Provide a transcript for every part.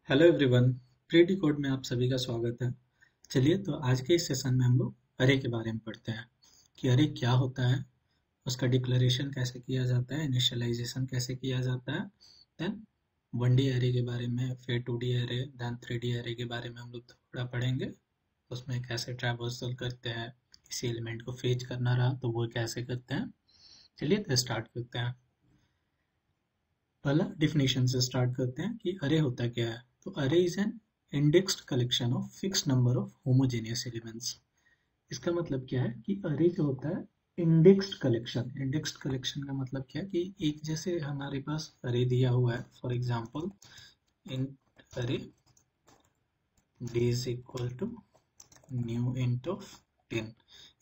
Hello everyone. Pretty code में आप सभी का स्वागत है। चलिए तो आज के इस सेशन में हम लोग अरे के बारे में पढ़ते हैं कि अरे क्या होता है, उसका डिक्लेरेशन कैसे किया जाता है, इनिशियलाइजेशन कैसे किया जाता है, देन वन डी अरे के बारे में, फिर टू डी अरे, देन थ्री डी अरे के बारे में हम लोग थोड़ा पढ़ेंगे। उसमें कैसे ट्रैवर्सल करते हैं, किसी एलिमेंट को फेच करना रहा तो वो कैसे करते हैं। चलिए तो स्टार्ट करते हैं। पहला डिफिनेशन से स्टार्ट करते हैं कि अरे होता क्या है। तो अरे is an indexed collection of fixed number of homogeneous elements. इसका मतलब क्या है कि अरे जो होता है इंडेक्स्ड कलेक्शन। इंडेक्स्ड कलेक्शन का मतलब क्या है कि एक जैसे हमारे पास अरे दिया हुआ है, for example int array d is equal to new int of 10।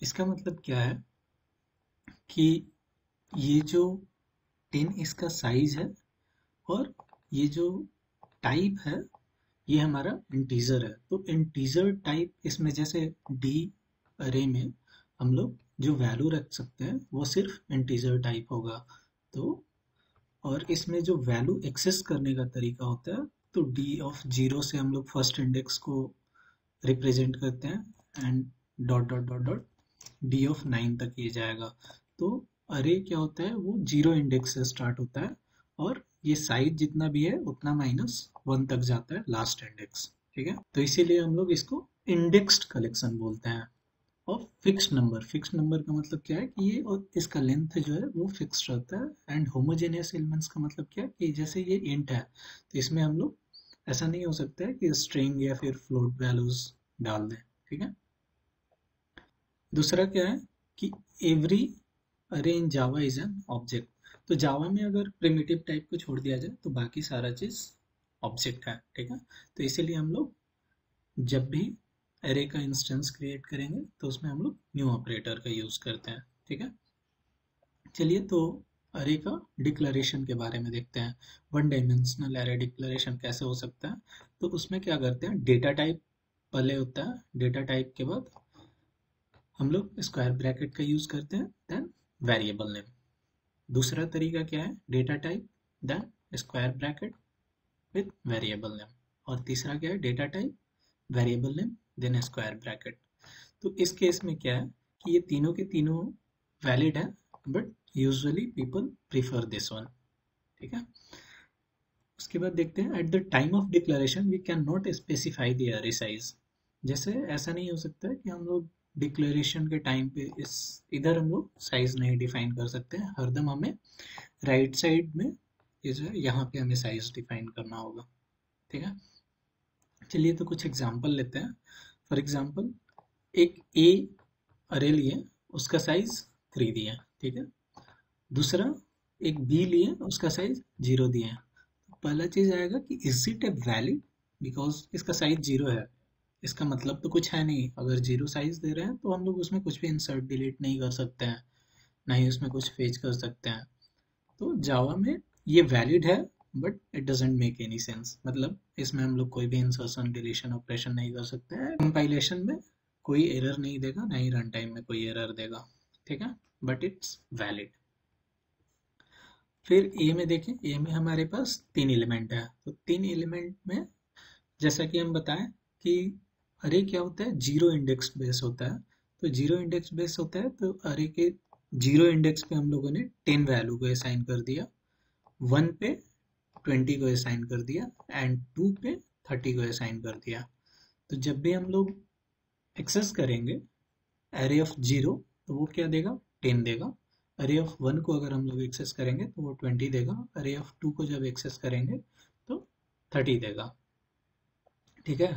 इसका मतलब क्या है कि ये जो 10 इसका साइज है और ये जो टाइप है ये हमारा इंटीजर है। तो इंटीजर टाइप इसमें जैसे डी अरे में हम लोग जो वैल्यू रख सकते हैं वो सिर्फ इंटीजर टाइप होगा। तो और इसमें जो वैल्यू एक्सेस करने का तरीका होता है, तो डी ऑफ जीरो से हम लोग फर्स्ट इंडेक्स को रिप्रेजेंट करते हैं and dot dot dot dot D of 9 तक ये जाएगा। तो अरे क्या होता है, वो जीरो इंडेक्स से स्टार्ट होता है और ये साइज जितना भी है उतना -1 तक जाता है लास्ट इंडेक्स। ठीक है, तो इसीलिए हम लोग इसको इंडेक्स्ड कलेक्शन बोलते हैं। और फिक्स्ड नंबर का मतलब क्या है कि ये और इसका लेंथ जो है वो फिक्स रहता है। एंड होमोजेनियस एलिमेंट्स का मतलब क्या है कि जैसे ये इंट है तो इसमें हम लोग ऐसा नहीं हो सकता है कि स्ट्रिंग या फिर फ्लोट वैल्यूज डाल दें। ठीक है, दूसरा क्या है कि एवरी अरे इन जावा इज एन ऑब्जेक्ट। तो जावा में अगर प्रिमिटिव टाइप को छोड़ दिया जाए तो बाकी सारा चीज ऑब्जेक्ट है। ठीक है, तो इसीलिए हम लोग जब भी अरे का इंस्टेंस क्रिएट करेंगे तो उसमें हम लोग न्यू ऑपरेटर का यूज करते हैं। ठीक है, चलिए तो अरे का डिक्लेरेशन के बारे में देखते हैं। वन डायमेंशनल अरे डिक्लेरेशन कैसे हो सकता है। तो उसमें क्या करते हैं, डेटा टाइप पहले होता है, डेटा टाइप के बाद हम लोग स्क्वायर ब्रैकेट का यूज करते हैं, देन वेरिएबल नेम। दूसरा तरीका क्या है, data type then square bracket with variable name. और तीसरा क्या है, data type variable name then square bracket. तो इस केस में क्या है कि ये तीनों के तीनों वैलिड है, but usually people prefer this one. ठीक है, उसके बाद देखते हैं at the time of declaration we can not specify the array size. जैसे ऐसा नहीं हो सकता है कि हम लोग डिक्लेरेशन के टाइम पे इस इधर हम लोग साइज नहीं डिफाइन कर सकते हैं। हरदम हमें राइट साइड में ये जो है यहाँ पे हमें साइज डिफाइन करना होगा। ठीक है, चलिए तो कुछ एग्जांपल लेते हैं। फॉर एग्जांपल एक ए अरे लिए, उसका साइज 3 दिया है। ठीक है, दूसरा एक बी लिए, उसका साइज 0 दिया है। पहला चीज आएगा कि is it a valid, because इसका साइज 0 है। इसका मतलब तो कुछ है नहीं, अगर 0 साइज दे रहे हैं तो हम लोग उसमें कुछ भी इंसर्ट डिलीट नहीं कर सकते हैं, ना ही उसमें कुछ फेच कर सकते हैं। तो जावा में ये वैलिड है, but it doesn't make any sense. मतलब इसमें हम लोग कोई भी इंसर्शन डिलीशन ऑपरेशन नहीं कर सकते हैं। कंपाइलेशन में कोई एरर नहीं देगा, ना ही रन टाइम में कोई एरर देगा। ठीक है, बट इट्स वैलिड। फिर ए में देखें, ए में हमारे पास 3 एलिमेंट है। तो 3 एलिमेंट में जैसा कि हम बताएं कि अरे क्या होता है, जीरो इंडेक्स बेस होता है। तो जीरो इंडेक्स बेस होता है तो अरे के जीरो इंडेक्स पे हम लोगों ने 10 वैल्यू को असाइन कर दिया, 1 पे 20 को असाइन कर दिया एंड 2 पे 30 को असाइन कर दिया। तो जब भी हम लोग एक्सेस करेंगे एरे ऑफ जीरो तो वो क्या देगा, 10 देगा। अरे ऑफ वन को अगर हम लोग एक्सेस करेंगे तो वो 20 देगा। अरे ऑफ टू को जब एक्सेस करेंगे तो 30 देगा। ठीक है,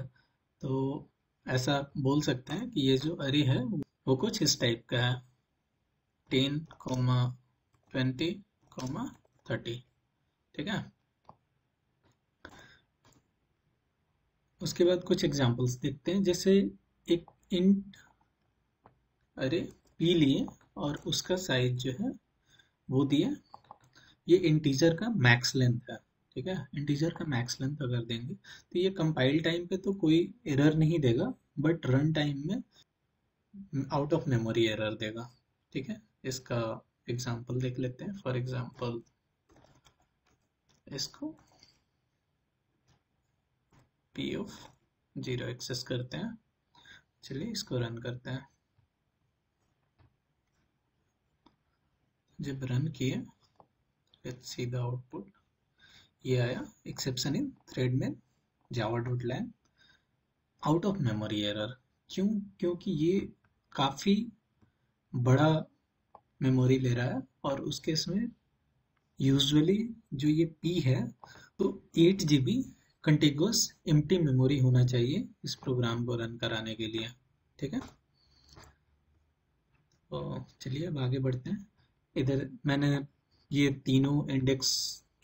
तो ऐसा बोल सकते हैं कि ये जो अरे है वो कुछ इस टाइप का है, 10, 20, 30। ठीक है, उसके बाद कुछ एग्जांपल्स देखते हैं। जैसे एक इंट अरे पी लिए और उसका साइज जो है वो दिया, ये इंटीजर का मैक्स लेंथ है। ठीक है, इंटीजर का मैक्स लेंथ अगर देंगे तो ये कंपाइल टाइम पे तो कोई एरर नहीं देगा, बट रन टाइम में आउट ऑफ मेमोरी एरर देगा। ठीक है, इसका एग्जांपल देख लेते हैं। फॉर एग्जांपल इसको पी ऑफ 0 एक्सेस करते हैं। चलिए इसको रन करते हैं। जब रन किए, लेट्स सी द आउटपुट। ये आया एक्सेप्शन इन थ्रेड में java.lang out of memory error. क्यों? क्योंकि ये काफ़ी बड़ा मेमोरी ले रहा है और उस केस में यूजुअली जो ये P है तो 8 GB कंटिगुअस एम्प्टी मेमोरी होना चाहिए इस प्रोग्राम को रन कराने के लिए। ठीक है, तो चलिए अब आगे बढ़ते हैं। इधर मैंने ये तीनों इंडेक्स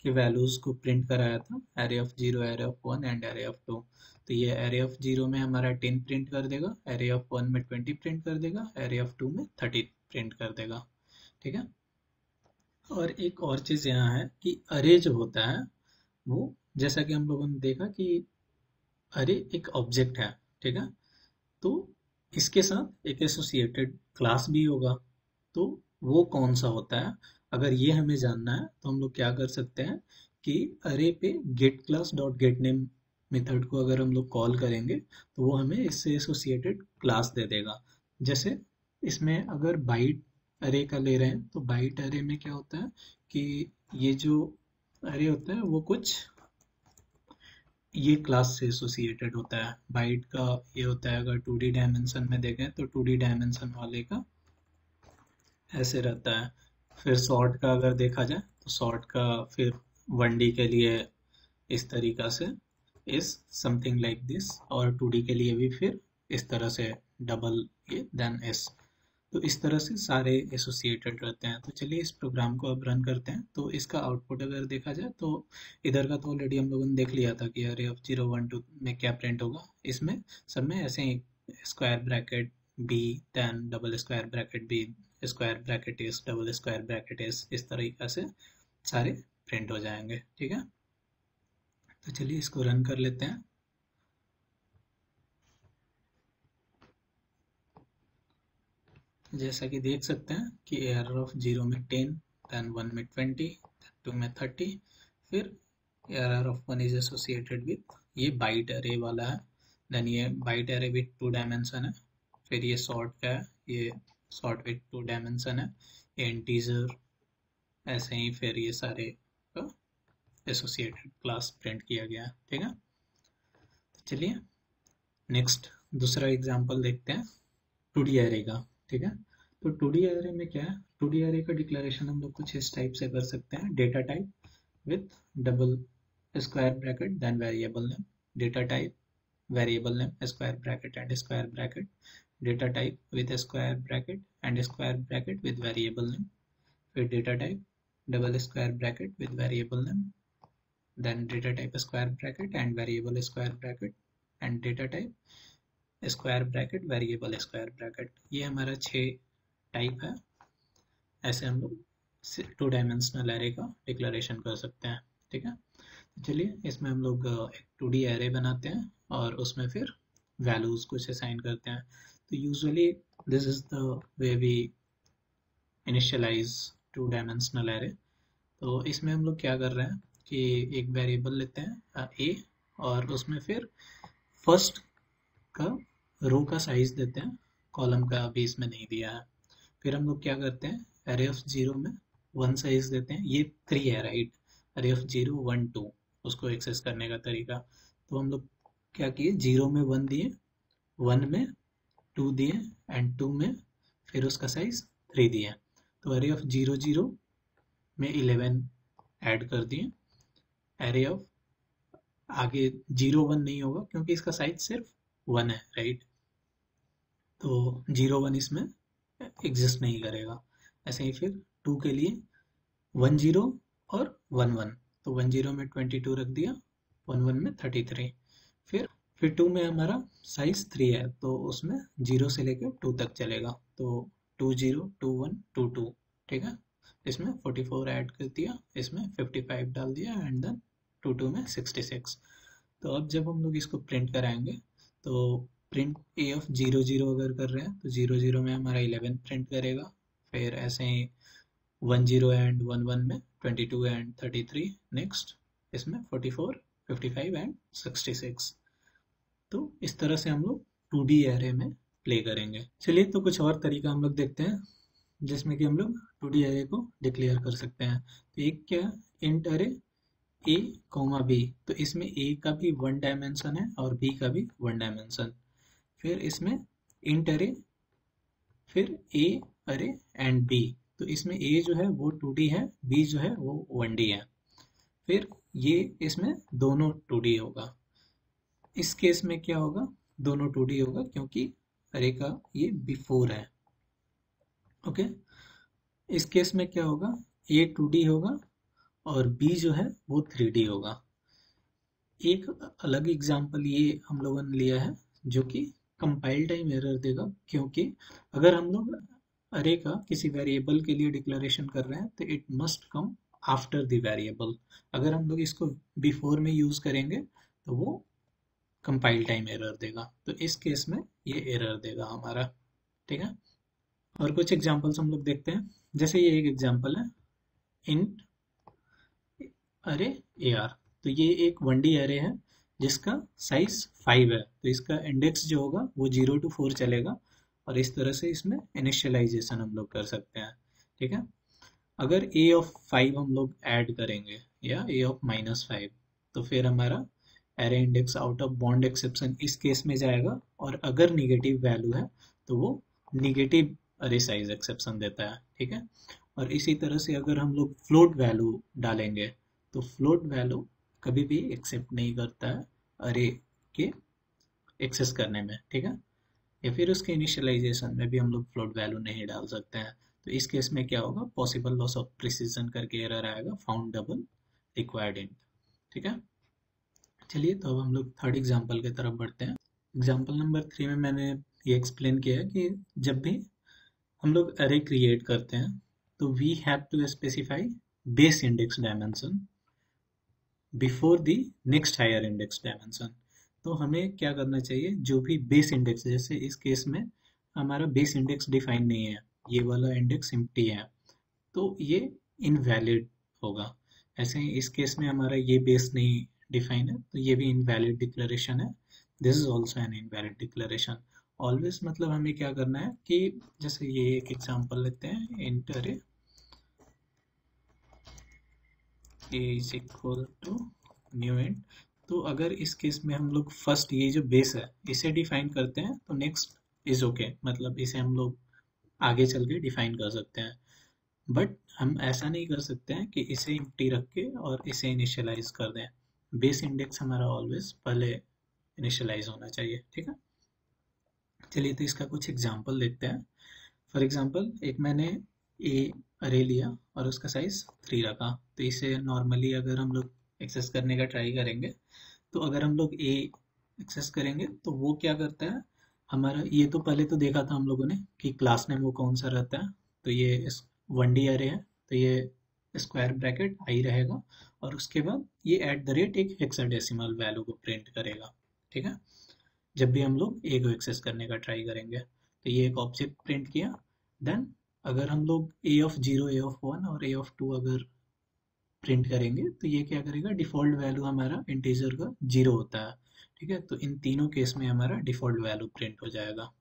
के वैल्यूज को प्रिंट कराया था, array of 0, array of 1 and array of 2। तो ये एरे ऑफ 0 में हमारा 10 प्रिंट कर देगा, एरे ऑफ 1 में 20 प्रिंट कर देगा, एरे ऑफ 2 में 30 प्रिंट कर देगा। ठीक है, और एक और चीज़ यहाँ है कि अरे जो होता है वो, जैसा कि हम लोगों ने देखा कि अरे एक ऑब्जेक्ट है। ठीक है, तो इसके साथ एक एसोसिएटेड क्लास भी होगा। तो वो कौन सा होता है, अगर ये हमें जानना है तो हम लोग क्या कर सकते हैं कि अरे पे get class dot get name method को अगर हम लोग कॉल करेंगे तो वो हमें इससे एसोसिएटेड क्लास दे देगा। जैसे इसमें अगर बाइट अरे का ले रहे हैं तो बाइट अरे में क्या होता है कि ये जो अरे होता है वो कुछ ये क्लास से एसोसिएटेड होता है। बाइट का ये होता है, अगर 2D डायमेंशन में देखें तो 2D डायमेंशन वाले का ऐसे रहता है। फिर सॉर्ट का अगर देखा जाए तो सॉर्ट का फिर 1D के लिए इस तरीका से इस समथिंग लाइक दिस, और 2D के लिए भी फिर इस तरह से डबल ये देन एस। तो इस तरह से सारे एसोसिएटेड रहते हैं। तो चलिए इस प्रोग्राम को अब रन करते हैं। तो इसका आउटपुट अगर देखा जाए तो इधर का तो ऑलरेडी हम लोगों ने देख लिया था कि अरे ऑफ 0 1 2 में क्या प्रिंट होगा। इसमें सब में ऐसे ही square bracket B, then double square bracket B, square bracket S, double square bracket S, इस तरीके से सारे प्रिंट हो जाएंगे। ठीक है, तो चलिए इसको रन कर लेते हैं। जैसा कि देख सकते हैं कि एरर ऑफ 0 में 10, देन 1 में 20, 2 में 30, फिर error of 1 is associated with ये बाइट अरे वाला है। देन ये बाइट अरे विथ 2 डायमेंशन है। फिर ये सॉर्ट का है, ये सॉर्ट विथ 2 डायमेंशन है, ये इंटीजर, ऐसे ही फिर ये सारे का एसोसिएटेड क्लास प्रिंट किया गया है। ठीक है, तो चलिए नेक्स्ट दूसरा एग्जांपल देखते हैं 2D एरे का। ठीक है, तो 2D एरे में क्या है, 2D एरे का डिक्लेरेशन हम लोग कुछ इस टाइप से कर सकते हैं। Data type with double square bracket then variable name, data type variable name square bracket and square bracket, data type with square bracket and square bracket with variable name, फिर data type double square bracket with variable name, then data type square bracket and variable square bracket and data type square bracket variable square bracket. ये हमारा 6 type है। ऐसे हम लोग 2 dimensional array का declaration कर सकते हैं। ठीक है, तो चलिए इसमें हम लोग एक 2D एरे बनाते हैं और उसमें फिर वैल्यूज कुछ असाइन करते हैं। तो usually this is the way we initialise 2 dimensional array. तो इसमें हम लोग क्या कर रहे हैं कि एक वेरिएबल लेते हैं ए, और उसमें फिर फर्स्ट का रो का साइज देते हैं, कॉलम का अभी इसमें नहीं दिया है। फिर हम लोग क्या करते हैं, अरे ऑफ 0 में 1 साइज देते हैं, ये 3 है राइट, अरे ऑफ 0 1 2 उसको एक्सेस करने का तरीका। तो हम लोग क्या किए, 0 में 1 दिए, 1 में 2 दिए एंड 2 में फिर उसका साइज 3 दिए। तो अरे ऑफ 0 0 में 11 ऐड कर दिए। अरे ऑफ आगे 0 1 नहीं होगा क्योंकि इसका साइज सिर्फ 1 है राइट, तो 0 1 इसमें एग्जिस्ट नहीं करेगा। ऐसे ही फिर 2 के लिए 1 0 और 1 1, तो 1 0 में 22 रख दिया, 1 1 में 33। फिर 2 में हमारा साइज 3 है तो उसमें 0 से लेकर 2 तक चलेगा, तो 2 0 2 1 2 2। ठीक है, इसमें 44 ऐड कर दिया, इसमें 55 डाल दिया एंड देन 2 2 में 66। तो अब जब हम लोग इसको प्रिंट कराएंगे तो प्रिंट ए ऑफ 0 0 अगर कर रहे हैं तो 0 0 में हमारा 11 प्रिंट करेगा। फिर ऐसे ही 1 0 एंड 1 1 में 22 एंड 33, नेक्स्ट इसमें 44 55 एंड 66। तो इस तरह से हम लोग 2D एरे में प्ले करेंगे। चलिए तो कुछ और तरीका हम लोग देखते हैं जिसमें कि हम लोग 2D एरे को डिक्लेयर कर सकते हैं। तो एक क्या, इंट अरे ए कॉमा बी, तो इसमें ए का भी वन डायमेंशन है और बी का भी वन डायमेंशन। फिर इसमें इंट अरे, फिर ए अरे एंड बी, तो इसमें ए जो है वो 2D है, बी जो है वो 1D है। फिर ये इसमें दोनों 2D होगा। इस केस में क्या होगा, दोनों 2D होगा क्योंकि अरे का ये बिफोर है। ओके, इस केस में क्या होगा, ए 2D होगा और बी जो है वो 3D होगा। एक अलग एग्जांपल ये हम लोगों ने लिया है जो कि कंपाइल टाइम एरर देगा, क्योंकि अगर हम लोग अरे का किसी वेरिएबल के लिए डिक्लेरेशन कर रहे हैं तो it must come after the variable. अगर हम लोग इसको बिफोर में यूज करेंगे तो वो कंपाइल टाइम एरर देगा, तो इस केस में ये एरर देगा हमारा। ठीक है, और कुछ एग्जांपल्स हम लोग देखते हैं। जैसे ये एक एग्जांपल है, इंट अरे ए आर, तो ये एक 1D अरे है जिसका साइज 5 है, तो इसका इंडेक्स जो होगा वो 0 to 4 चलेगा, और इस तरह से इसमें इनिशियलाइजेशन हम लोग कर सकते हैं। ठीक है, अगर ए ऑफ 5 हम लोग ऐड करेंगे या ए ऑफ -5, तो फिर हमारा array index out of bond exception इस केस में जाएगा, और अगर निगेटिव वैल्यू है तो वो निगेटिव अरे साइज एक्सेप्शन देता है। ठीक है, और इसी तरह से अगर हम लोग फ्लोट वैल्यू डालेंगे तो फ्लोट वैल्यू कभी भी एक्सेप्ट नहीं करता है अरे के एक्सेस करने में। ठीक है, या फिर उसके इनिशियलाइजेशन में भी हम लोग फ्लोट वैल्यू नहीं डाल सकते हैं। तो इस केस में क्या होगा, पॉसिबल लॉस ऑफ प्रिसीजन करके एरर आएगा, फाउंड डबल रिक्वायर्ड इंट। ठीक है, चलिए तो अब हम लोग थर्ड एग्जाम्पल की तरफ बढ़ते हैं। एग्जाम्पल नंबर 3 में मैंने ये एक्सप्लेन किया है कि जब भी हम लोग अरे क्रिएट करते हैं तो we have to specify base index dimension before the next higher index dimension. तो हमें क्या करना चाहिए, जो भी बेस इंडेक्स, जैसे इस केस में हमारा बेस इंडेक्स डिफाइन नहीं है, ये वाला इंडेक्स एम्प्टी है, तो ये इनवैलिड होगा। ऐसे ही इस केस में हमारा ये बेस नहीं डिफाइन है तो ये भी इनवैलिड डिक्लेरेशन है, this is also an invalid declaration. Always मतलब हमें क्या करना है कि जैसे ये एक एग्जांपल लेते हैं, int array a is equal to new int. तो अगर इस केस में हम लोग फर्स्ट ये जो बेस है इसे डिफाइन करते हैं तो नेक्स्ट इज ओके, मतलब इसे हम लोग आगे चल के डिफाइन कर सकते हैं। बट हम ऐसा नहीं कर सकते हैं कि इसे एम्प्टी रख के और इसे इनिशियलाइज कर दें। बेस इंडेक्स हमारा ऑलवेज पहले इनिशियलाइज होना चाहिए। ठीक है, चलिए तो इसका कुछ एग्जांपल देखते हैं। फॉर एग्जांपल एक मैंने ए अरे लिया और उसका साइज 3 रखा, तो इसे नॉर्मली अगर हम लोग एक्सेस करने का ट्राई करेंगे तो अगर हम लोग ए एक्सेस करेंगे तो वो क्या करता है, हमारा ये तो पहले तो देखा था हम लोगों ने कि क्लास नेम वो कौन सा रहता है, तो ये इस 1D अरे है तो ये स्क्वायर ब्रैकेट आई रहेगा, और उसके बाद ये एट द रेट एक हेक्साडेसिमल वैल्यू को प्रिंट करेगा। ठीक है, जब भी हम लोग ए को एक्सेस करने का ट्राई करेंगे तो ये एक ऑब्जेक्ट प्रिंट किया। देन अगर हम लोग ए ऑफ 0, ए ऑफ 1 और ए ऑफ 2 अगर प्रिंट करेंगे तो ये क्या करेगा, डिफ़ॉल्ट वैल्यू हमारा इंटीजर का 0 होता है। ठीक है, तो इन तीनों केस में हमारा डिफ़ॉल्ट वैल्यू प्रिंट हो जाएगा।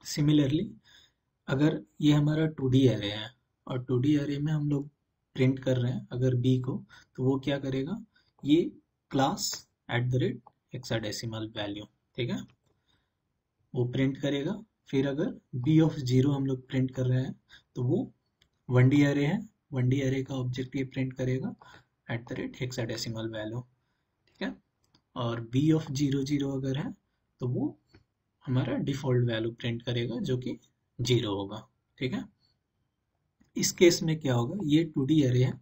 सिमिलरली अगर ये हमारा 2D एरे है और 2D एरे में हम लोग प्रिंट कर रहे हैं अगर बी को, तो वो क्या करेगा, ये class at the rate hexadecimal value, ठीक है, वो प्रिंट करेगा। फिर अगर बी ऑफ 0 हम लोग प्रिंट कर रहे हैं तो वो 1D अरे है, 1D अरे का ऑब्जेक्ट ये प्रिंट करेगा at the rate hexadecimal value. ठीक है, और बी ऑफ 0 अगर है तो वो हमारा डिफ़ॉल्ट वैल्यू प्रिंट करेगा जो कि 0 होगा। ठीक है, इस केस में क्या होगा, ये 2D अरे है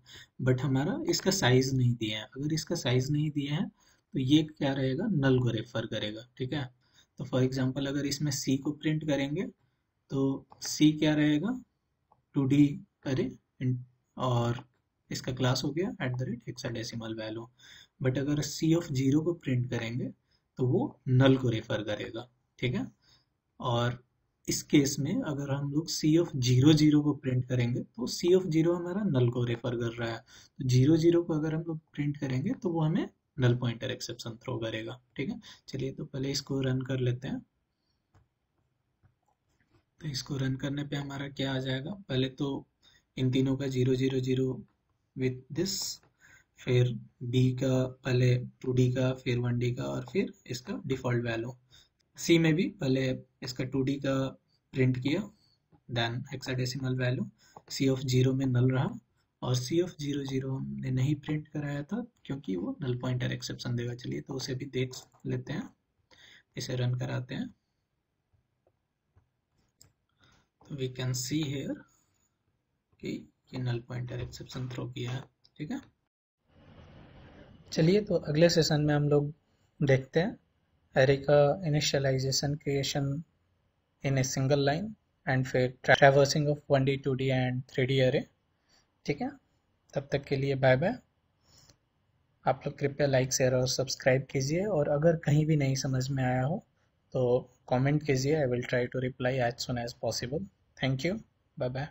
बट हमारा इसका साइज नहीं दिया है। अगर इसका साइज नहीं दिया है तो ये क्या रहेगा, नल को रेफर करेगा। ठीक है, तो फॉर एग्जांपल अगर इसमें सी को प्रिंट करेंगे तो सी क्या रहेगा, 2D अरे, और इसका क्लास हो गया at the rate hexadecimal value. But अगर सी ऑफ 0 को प्रिंट करेंगे तो वो नल को रेफर करेगा। ठीक है, और इस केस में अगर हम लोग सी ऑफ 0 को प्रिंट करेंगे तो सी ऑफ 0 हमारा नल को रेफर कर रहा है, तो 0 को अगर हम लोग प्रिंट करेंगे तो वो हमें नल पॉइंटर एक्सेप्शन थ्रो करेगा। ठीक है, चलिए तो पहले इसको रन कर लेते हैं। तो इसको रन करने पे हमारा क्या आ जाएगा, पहले तो इन तीनों का 0 0 0 विथ दिस, फिर बी का पहले 2D का, फिर 1D का, और फिर इसका डिफ़ॉल्ट वैल्यू। सी में भी पहले इसका 2D का प्रिंट किया, then hexadecimal value, C of 0 में नल रहा, और सी ऑफ 0 0 हमने नहीं प्रिंट कराया था क्योंकि वो नल पॉइंटर एक्सेप्शन देगा। चलिए तो उसे भी देख लेते हैं, इसे रन कराते हैं। तो वी कैन सी हेयर कि ये नल पॉइंटर एक्सेप्शन थ्रो किया है। ठीक है, चलिए तो अगले सेशन में हम लोग देखते हैं एरे का initialization, creation in a single line, and फिर traversing of 1D 2D and 3D array. ठीक है, तब तक के लिए बाय बाय। आप लोग कृपया लाइक, शेयर और सब्सक्राइब कीजिए, और अगर कहीं भी नहीं समझ में आया हो तो कमेंट कीजिए। I will try to reply as soon as possible. Thank you, bye bye.